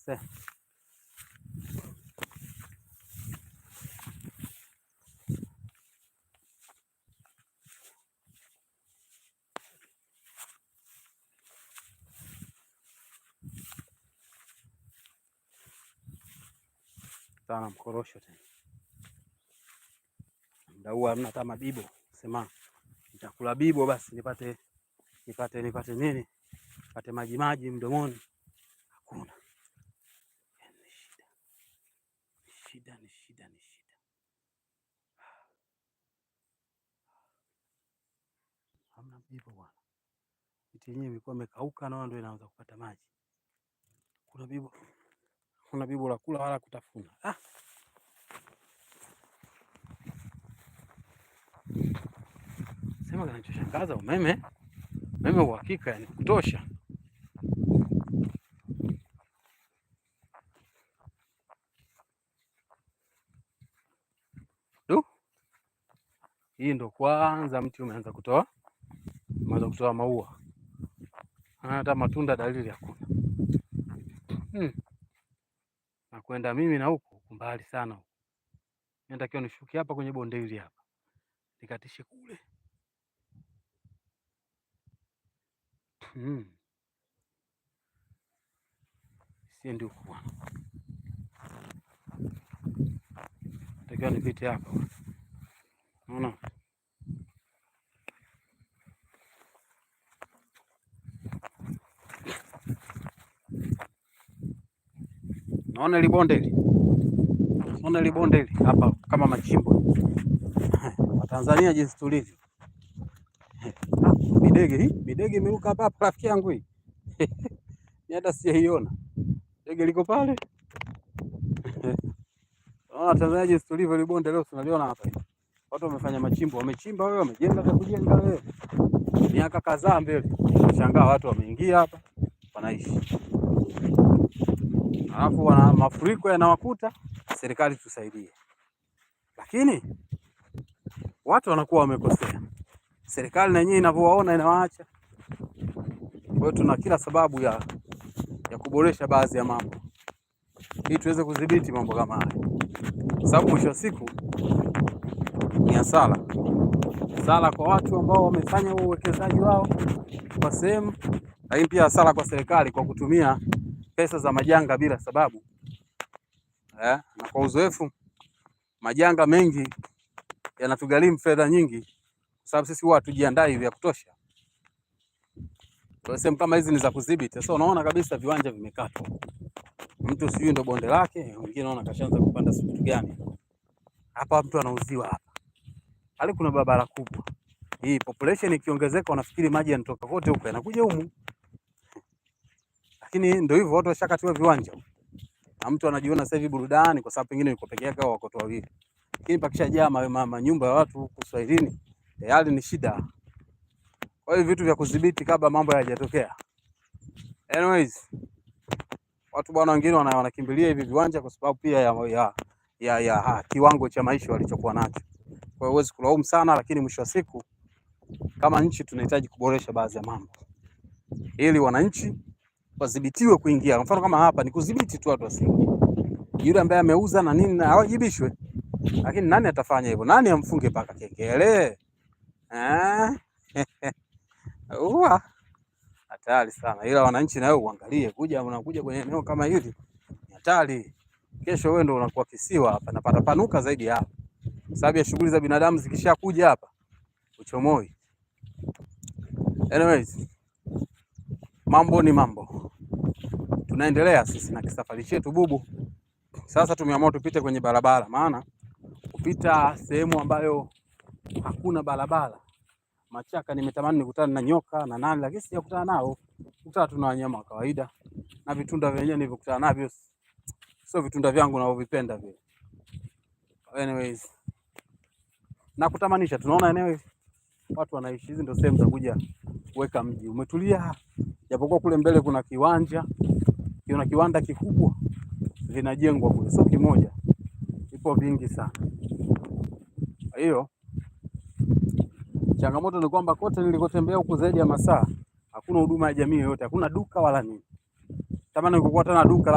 Sana mkorosho tena. Muda huu hamna hata mabibo. Sema nitakula bibo basi nipate nini? Nipate maji mdomoni. Hakuna. Ni shida. Hamna bibo bwana. Miti yenyewe imekuwa imekauka na ndio inaanza kupata maji. Kuna bibo la kula wala kutafuna. Sema kinachoshangaza umeme uhakika yani kutosha. Hii ndo kwanza mti umeanza kutoa maua. Hata matunda dalili hakuna. Na kwenda mimi na huko mbali sana. Natakiwa nishuke hapa kwenye bonde hili hapa. Nikatishe kule. Siendi huko bwana. Natakiwa nipite hapa. Unaona? Naona ile bonde hili hapa kama machimbo. Watanzania jinsi tulivyo. Bidege imeruka hapa rafiki yangu hii. Ni hata sijaiona. Dege liko pale. Naona Tanzania jinsi tulivyo ile bonde leo tunaliona hapa. Watu wamefanya machimbo, wamechimba wewe, wamejenga kwa kujenga wewe. Miaka kadhaa mbele. Shangaa watu wameingia hapa, wanaishi. Alafu wana mafuriko yanawakuta, serikali tusaidie. Lakini watu wanakuwa wamekosea. Serikali na yenyewe inavyowaona inawaacha. Kwa hiyo tuna kila sababu ya kuboresha baadhi ya mambo ili tuweze kudhibiti mambo kama haya. Kwa sababu mwisho wa siku ni hasara kwa watu ambao wamefanya uwekezaji wao kwa sehemu, lakini pia hasara kwa serikali kwa kutumia pesa za majanga bila sababu. Na kwa uzoefu, majanga mengi yanatugharimu fedha nyingi kwa sababu sisi huwa hatujiandai vya kutosha. Kwa sehemu kama hizi ni za kudhibiti. Sasa unaona kabisa viwanja vimekatwa. Mtu sijui ndo bonde lake, wengine naona kashaanza kupanda kitu gani. Hapa mtu anauziwa hapa. Hali kuna barabara kubwa. Hii population ikiongezeka unafikiri maji yanatoka kote huko yanakuja humu. Lakini ndio hivyo watu washakatiwa viwanja. Na mtu anajiona sasa hivi burudani kwa sababu pengine yuko peke yake au wako watu wawili. Lakini pakishajaa manyumba ya watu huku Swahilini, tayari ni shida. Kwa hiyo vitu vya kudhibiti kabla mambo hayajatokea. Anyways, watu bwana wengine wanakimbilia hivi viwanja kwa sababu pia ya kiwango cha maisha walichokuwa nacho. Kwa hiyo huwezi kulaumu sana, lakini mwisho wa siku kama nchi tunahitaji kuboresha baadhi ya mambo ili wananchi wadhibitiwe kuingia. Kwa mfano kama hapa ni kudhibiti tu watu wasiingie. Yule ambaye ameuza na nini awajibishwe. Lakini nani atafanya hivyo? Nani amfunge paka kengele? Hatari sana. Ila wananchi nao uangalie, unakuja kwenye eneo kama hili ni hatari. Kesho wewe ndio unakuwa kisiwa hapa na patapanuka zaidi hapa. Sababu ya shughuli za binadamu zikishakuja hapa uchomoi. Anyways, mambo ni mambo. Tunaendelea sisi na kisafari chetu bubu. Sasa tumeamua tupite kwenye barabara, maana kupita sehemu ambayo hakuna barabara. Machaka nimetamani nikutane na nyoka na nani, lakini sijakutana nao. Kutana tuna wanyama wa kawaida na vitunda vyenyewe nilivyokutana navyo sio vitunda vyangu ninavyovipenda vile. Anyways, na kutamanisha tunaona eneo watu wanaishi, hizi ndio sehemu za kuja kuweka mji. Umetulia, japokuwa kule mbele kuna kiwanda kikubwa vinajengwa kule, sio kimoja, ipo vingi sana. Kwa hiyo changamoto ni kwamba kote nilikotembea huko zaidi ya masaa hakuna huduma ya jamii yoyote, hakuna duka wala nini. Tamani ningekuwa tena duka